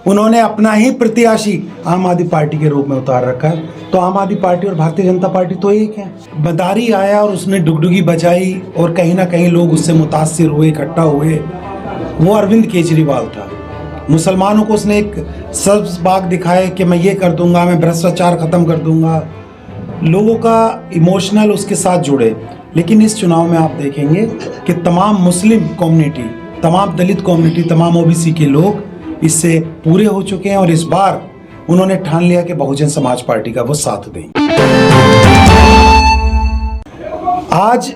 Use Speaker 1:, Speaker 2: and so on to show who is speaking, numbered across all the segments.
Speaker 1: उन्होंने अपना ही प्रत्याशी आम आदमी पार्टी के रूप में उतार रखा है। तो आम आदमी पार्टी और भारतीय जनता पार्टी तो एक है। बदारी आया और उसने डुगडुगी बजाई और कहीं ना कहीं लोग उससे मुतासिर हुए, इकट्ठा हुए। वो अरविंद केजरीवाल था। मुसलमानों को उसने एक सब्ज बाग दिखाए कि मैं ये कर दूंगा, मैं भ्रष्टाचार खत्म कर दूंगा। लोगों का इमोशनल उसके साथ जुड़े। लेकिन इस चुनाव में आप देखेंगे कि तमाम मुस्लिम कम्युनिटी, तमाम दलित कम्युनिटी, तमाम ओबीसी के लोग इससे पूरे हो चुके हैं और इस बार उन्होंने ठान लिया कि बहुजन समाज पार्टी का वो साथ दें। आज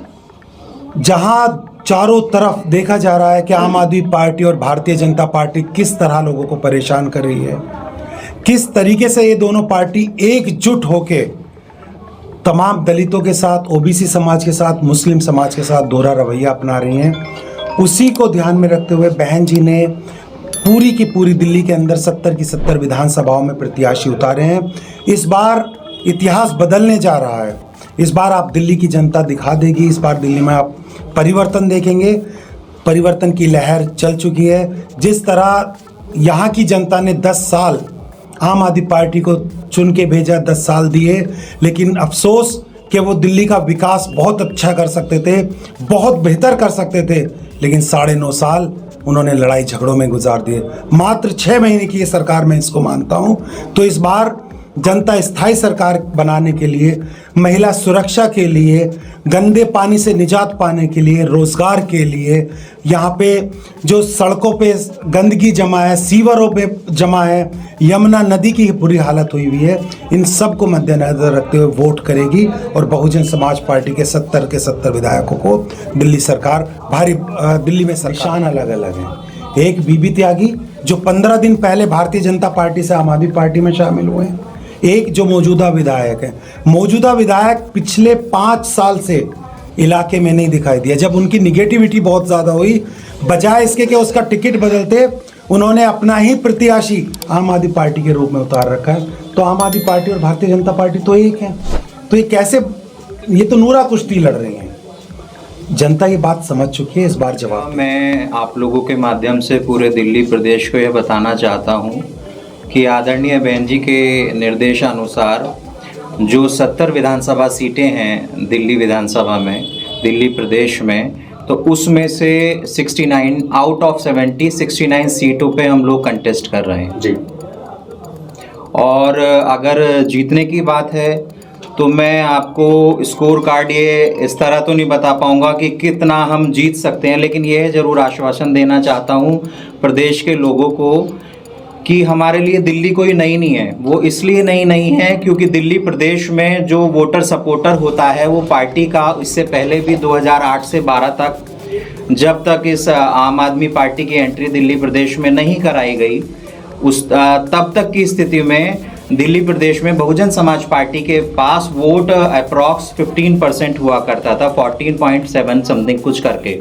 Speaker 1: जहां चारों तरफ देखा जा रहा है कि आम आदमी पार्टी और भारतीय जनता पार्टी किस तरह लोगों को परेशान कर रही है, किस तरीके से ये दोनों पार्टी एकजुट होके तमाम दलितों के साथ, ओबीसी समाज के साथ, मुस्लिम समाज के साथ दोहरा रवैया अपना रही हैं, उसी को ध्यान में रखते हुए बहन जी ने पूरी की पूरी दिल्ली के अंदर 70 की 70 विधानसभाओं में प्रत्याशी उतारे हैं। इस बार इतिहास बदलने जा रहा है। इस बार आप दिल्ली की जनता दिखा देगी। इस बार दिल्ली में आप परिवर्तन देखेंगे। परिवर्तन की लहर चल चुकी है। जिस तरह यहाँ की जनता ने 10 साल आम आदमी पार्टी को चुन के भेजा, 10 साल दिए, लेकिन अफसोस कि वो दिल्ली का विकास बहुत अच्छा कर सकते थे, बहुत बेहतर कर सकते थे, लेकिन 9.5 साल उन्होंने लड़ाई झगड़ों में गुजार दिए। मात्र 6 महीने की ये सरकार मैं इसको मानता हूँ। तो इस बार जनता स्थायी सरकार बनाने के लिए, महिला सुरक्षा के लिए, गंदे पानी से निजात पाने के लिए, रोजगार के लिए, यहाँ पे जो सड़कों पे गंदगी जमा है, सीवरों पे जमा है, यमुना नदी की बुरी हालत हुई हुई है, इन सब को मद्देनजर रखते हुए वोट करेगी और बहुजन समाज पार्टी के 70 के 70 विधायकों को दिल्ली सरकार दिल्ली में निशान अलग अलग हैं। एक बीबी त्यागी जो 15 दिन पहले भारतीय जनता पार्टी से आम आदमी पार्टी में शामिल हुए हैं। एक जो मौजूदा विधायक है, मौजूदा विधायक पिछले 5 साल से इलाके में नहीं दिखाई दिया। जब उनकी निगेटिविटी बहुत ज़्यादा हुई, बजाय इसके कि उसका टिकट बदलते, उन्होंने अपना ही प्रत्याशी आम आदमी पार्टी के रूप में उतार रखा है। तो आम आदमी पार्टी और भारतीय जनता पार्टी तो एक है। तो ये कैसे, ये तो नूरा कुश्ती लड़ रही हैं। जनता ये बात समझ चुकी है। इस बार जवाब
Speaker 2: मैं आप लोगों के माध्यम से पूरे दिल्ली प्रदेश को यह बताना चाहता हूँ कि आदरणीय बहन जी के निर्देशानुसार जो 70 विधानसभा सीटें हैं दिल्ली विधानसभा में, दिल्ली प्रदेश में, तो उसमें से 69 आउट ऑफ 70 69 सीटों पे हम लोग कंटेस्ट कर रहे हैं जी। और अगर जीतने की बात है तो मैं आपको स्कोर कार्ड ये इस तरह तो नहीं बता पाऊंगा कि कितना हम जीत सकते हैं, लेकिन यह ज़रूर आश्वासन देना चाहता हूं प्रदेश के लोगों को कि हमारे लिए दिल्ली कोई नई नहीं है। वो इसलिए नई है क्योंकि दिल्ली प्रदेश में जो वोटर सपोर्टर होता है वो पार्टी का, इससे पहले भी 2008 से 12 तक जब तक इस आम आदमी पार्टी की एंट्री दिल्ली प्रदेश में नहीं कराई गई, तब तक की स्थिति में दिल्ली प्रदेश में बहुजन समाज पार्टी के पास वोट अप्रॉक्स 15% हुआ करता था, 14.7 समथिंग कुछ करके।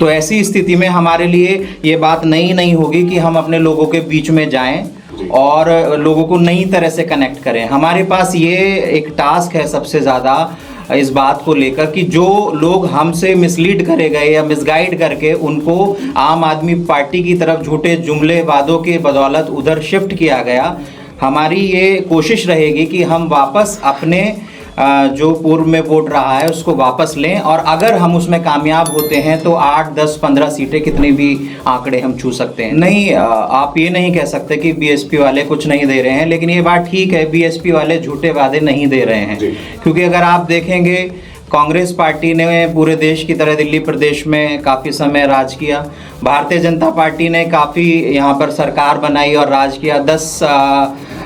Speaker 2: तो ऐसी स्थिति में हमारे लिए ये बात नहीं होगी कि हम अपने लोगों के बीच में जाएं और लोगों को नई तरह से कनेक्ट करें। हमारे पास ये एक टास्क है सबसे ज़्यादा इस बात को लेकर कि जो लोग हमसे मिसलीड करे गए या मिसगाइड करके उनको आम आदमी पार्टी की तरफ झूठे जुमले वादों के बदौलत उधर शिफ्ट किया गया, हमारी ये कोशिश रहेगी कि हम वापस अपने जो पूर्व में वोट रहा है उसको वापस लें। और अगर हम उसमें कामयाब होते हैं तो 8, 10, 15 सीटें कितनी भी आंकड़े हम छू सकते हैं। नहीं, आप ये नहीं कह सकते कि बीएसपी वाले कुछ नहीं दे रहे हैं, लेकिन ये बात ठीक है, बीएसपी वाले झूठे वादे नहीं दे रहे हैं। क्योंकि अगर आप देखेंगे कांग्रेस पार्टी ने पूरे देश की तरह दिल्ली प्रदेश में काफ़ी समय राज किया, भारतीय जनता पार्टी ने काफ़ी यहाँ पर सरकार बनाई और राज किया। 10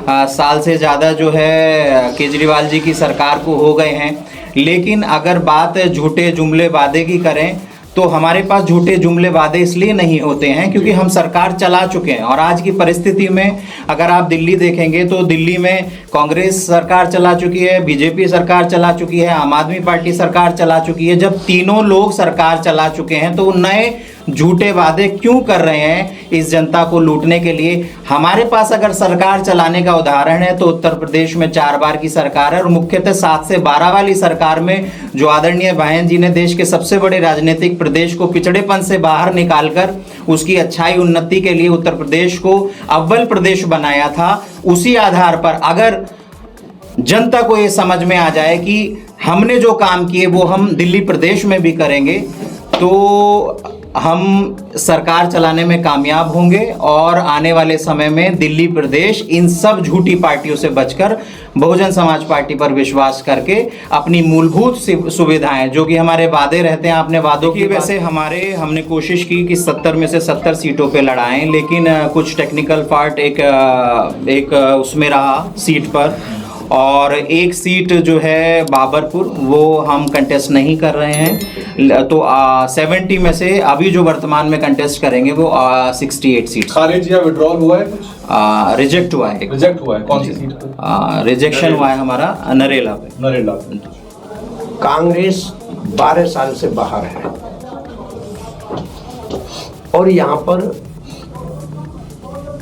Speaker 2: साल से ज़्यादा जो है केजरीवाल जी की सरकार को हो गए हैं। लेकिन अगर बात झूठे जुमले वादे की करें तो हमारे पास झूठे जुमले वादे इसलिए नहीं होते हैं क्योंकि हम सरकार चला चुके हैं। और आज की परिस्थिति में अगर आप दिल्ली देखेंगे तो दिल्ली में कांग्रेस सरकार चला चुकी है, बीजेपी सरकार चला चुकी है, आम आदमी पार्टी सरकार चला चुकी है। जब तीनों लोग सरकार चला चुके हैं तो नए झूठे वादे क्यों कर रहे हैं इस जनता को लूटने के लिए। हमारे पास अगर सरकार चलाने का उदाहरण है तो उत्तर प्रदेश में 4 बार की सरकार है, और मुख्यतः 7 से 12 वाली सरकार में जो आदरणीय बहन जी ने देश के सबसे बड़े राजनीतिक प्रदेश को पिछड़ेपन से बाहर निकालकर उसकी अच्छाई उन्नति के लिए उत्तर प्रदेश को अव्वल प्रदेश बनाया था। उसी आधार पर अगर जनता को ये समझ में आ जाए कि हमने जो काम किए वो हम दिल्ली प्रदेश में भी करेंगे, तो हम सरकार चलाने में कामयाब होंगे और आने वाले समय में दिल्ली प्रदेश इन सब झूठी पार्टियों से बचकर बहुजन समाज पार्टी पर विश्वास करके अपनी मूलभूत सुविधाएं जो कि हमारे वादे रहते हैं, आपने वादों की वैसे हमने कोशिश की कि 70 में से 70 सीटों पे लड़ाएं, लेकिन कुछ टेक्निकल पार्ट एक उसमें रहा सीट पर, और एक सीट जो है बाबरपुर वो हम कंटेस्ट नहीं कर रहे हैं। तो 70 में से अभी जो वर्तमान में कंटेस्ट करेंगे वो 68 सीट।
Speaker 3: खारिज या विड्रॉल हुआ है कुछ?
Speaker 2: रिजेक्ट हुआ है।
Speaker 3: रिजेक्ट हुआ है कौन सी सीट पे?
Speaker 2: रिजेक्शन हुआ है हमारा नरेला पे।
Speaker 3: नरेला।
Speaker 4: कांग्रेस 12 साल से बाहर है और यहाँ पर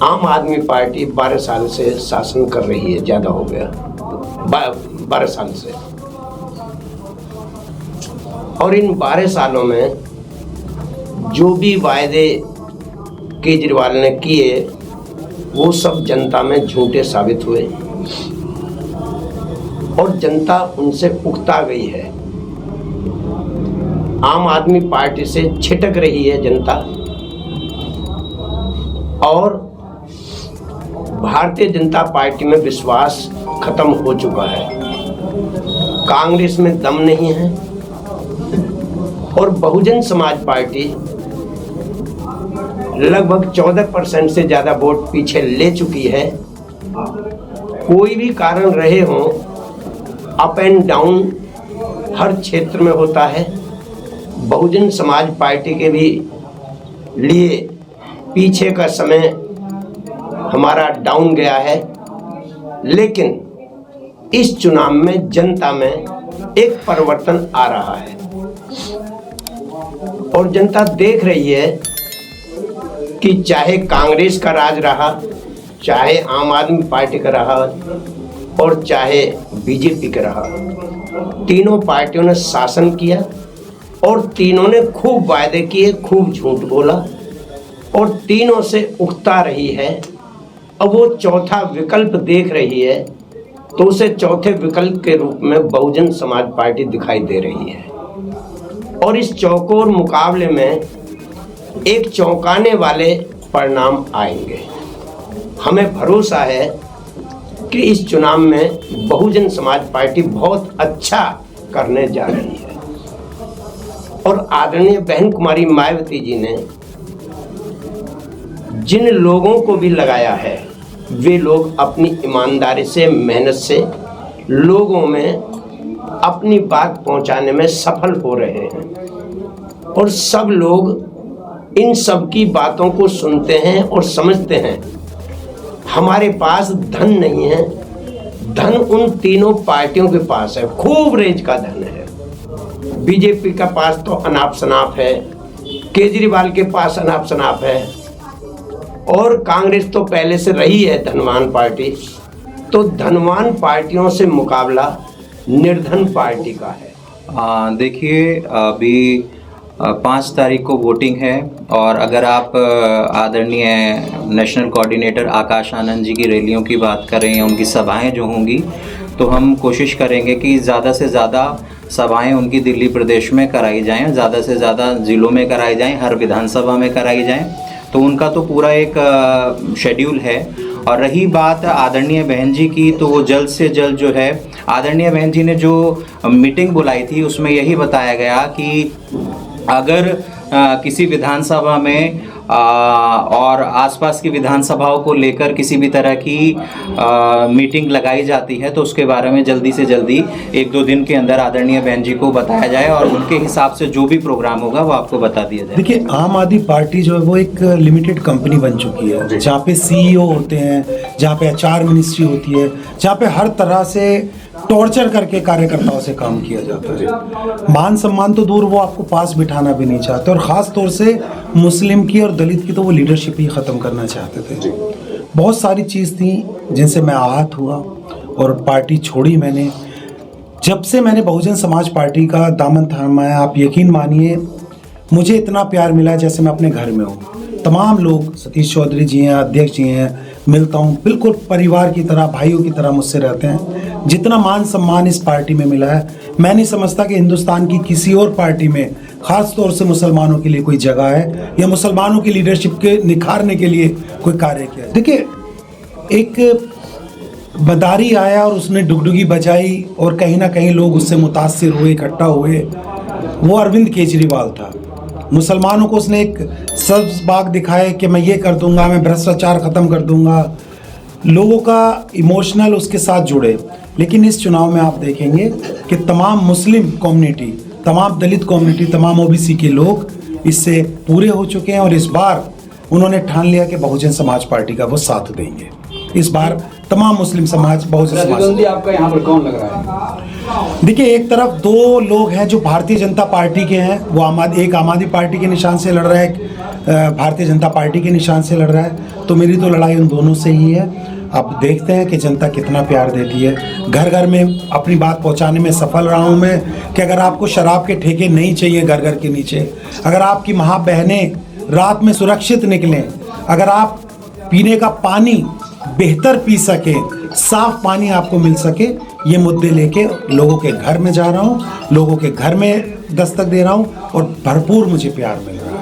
Speaker 4: आम आदमी पार्टी 12 साल से शासन कर रही है, ज्यादा हो गया 12 साल से। और इन 12 सालों में जो भी वायदे केजरीवाल ने किए वो सब जनता में झूठे साबित हुए और जनता उनसे उकता गई है। आम आदमी पार्टी से छिटक रही है जनता और भारतीय जनता पार्टी में विश्वास खत्म हो चुका है। कांग्रेस में दम नहीं है और बहुजन समाज पार्टी लगभग 14% से ज्यादा वोट पीछे ले चुकी है। कोई भी कारण रहे हों, अप एंड डाउन हर क्षेत्र में होता है। बहुजन समाज पार्टी के भी लिए पीछे का समय हमारा डाउन गया है, लेकिन इस चुनाव में जनता में एक परिवर्तन आ रहा है और जनता देख रही है कि चाहे कांग्रेस का राज रहा, चाहे आम आदमी पार्टी का रहा और चाहे बीजेपी का रहा, तीनों पार्टियों ने शासन किया और तीनों ने खूब वायदे किए, खूब झूठ बोला और तीनों से उकता रही है। अब वो चौथा विकल्प देख रही है तो उसे चौथे विकल्प के रूप में बहुजन समाज पार्टी दिखाई दे रही है और इस चौकोर मुकाबले में एक चौंकाने वाले परिणाम आएंगे। हमें भरोसा है कि इस चुनाव में बहुजन समाज पार्टी बहुत अच्छा करने जा रही है और आदरणीय बहन कुमारी मायावती जी ने जिन लोगों को भी लगाया है वे लोग अपनी ईमानदारी से, मेहनत से लोगों में अपनी बात पहुंचाने में सफल हो रहे हैं और सब लोग इन सब की बातों को सुनते हैं और समझते हैं। हमारे पास धन नहीं है, धन उन तीनों पार्टियों के पास है, खूब रेंज का धन है। बीजेपी का पास तो अनाप शनाप है, केजरीवाल के पास अनाप शनाप है और कांग्रेस तो पहले से रही है धनवान पार्टी। तो धनवान पार्टियों से मुकाबला निर्धन पार्टी का है।
Speaker 2: देखिए अभी 5 तारीख को वोटिंग है और अगर आप आदरणीय नेशनल कोऑर्डिनेटर आकाश आनंद जी की रैलियों की बात करें या उनकी सभाएं जो होंगी तो हम कोशिश करेंगे कि ज़्यादा से ज़्यादा सभाएं उनकी दिल्ली प्रदेश में कराई जाएं, ज़्यादा से ज़्यादा ज़िलों में कराई जाएं, हर विधानसभा में कराई जाएं। तो उनका तो पूरा एक शेड्यूल है। और रही बात आदरणीय बहन जी की, तो वो जल्द से जल्द जो है आदरणीय बहन जी ने जो मीटिंग बुलाई थी उसमें यही बताया गया कि अगर किसी विधानसभा में और आसपास की विधानसभाओं को लेकर किसी भी तरह की मीटिंग लगाई जाती है तो उसके बारे में जल्दी से जल्दी 1-2 दिन के अंदर आदरणीय बहन जी को बताया जाए और उनके हिसाब से जो भी प्रोग्राम होगा वो आपको बता दिया जाए।
Speaker 1: देखिए, आम आदमी पार्टी जो है वो एक लिमिटेड कंपनी बन चुकी है जहाँ पे CEO होते हैं, जहाँ पे HR मिनिस्ट्री होती है, जहाँ पे हर तरह से टॉर्चर करके कार्यकर्ताओं से काम किया जाता है। मान सम्मान तो दूर, वो आपको पास बिठाना भी नहीं चाहते, और ख़ास तौर से मुस्लिम की और दलित की तो वो लीडरशिप ही ख़त्म करना चाहते थे। बहुत सारी चीज़ थी जिनसे मैं आहत हुआ और पार्टी छोड़ी मैंने। जब से मैंने बहुजन समाज पार्टी का दामन थामा है, आप यकीन मानिए मुझे इतना प्यार मिला जैसे मैं अपने घर में हूँ। तमाम लोग, सतीश चौधरी जी हैं, अध्यक्ष जी हैं, मिलता हूँ, बिल्कुल परिवार की तरह, भाइयों की तरह मुझसे रहते हैं। जितना मान सम्मान इस पार्टी में मिला है, मैं नहीं समझता कि हिंदुस्तान की किसी और पार्टी में ख़ास तौर से मुसलमानों के लिए कोई जगह है या मुसलमानों की लीडरशिप के निखारने के लिए कोई कार्य किया। देखिए, एक बदारी आया और उसने डुगडुगी बजाई और कहीं ना कहीं लोग उससे मुतासिर हुए, इकट्ठा हुए। वो अरविंद केजरीवाल था। मुसलमानों को उसने एक सब्ज बाग दिखाए कि मैं ये कर दूंगा, मैं भ्रष्टाचार ख़त्म कर दूंगा। लोगों का इमोशनल उसके साथ जुड़े। लेकिन इस चुनाव में आप देखेंगे कि तमाम मुस्लिम कम्युनिटी, तमाम दलित कम्युनिटी, तमाम ओबीसी के लोग इससे पूरे हो चुके हैं और इस बार उन्होंने ठान लिया कि बहुजन समाज पार्टी का वो साथ देंगे। इस बार तमाम मुस्लिम समाज, बहुजन समाज।
Speaker 3: प्रतिद्वंदी आपका यहाँ पर कौन लग रहा है?
Speaker 1: देखिए, एक तरफ दो लोग हैं जो भारतीय जनता पार्टी के हैं, वो एक आम आदमी पार्टी के निशान से लड़ रहा है, एक भारतीय जनता पार्टी के निशान से लड़ रहा है। तो मेरी तो लड़ाई उन दोनों से ही है। अब देखते हैं कि जनता कितना प्यार देती है। घर घर में अपनी बात पहुंचाने में सफल रहा हूं मैं कि अगर आपको शराब के ठेके नहीं चाहिए घर घर के नीचे, अगर आपकी माँ बहनें रात में सुरक्षित निकलें, अगर आप पीने का पानी बेहतर पी सके, साफ पानी आपको मिल सके, ये मुद्दे लेके लोगों के घर में जा रहा हूँ, लोगों के घर में दस्तक दे रहा हूँ और भरपूर मुझे प्यार मिल रहा है।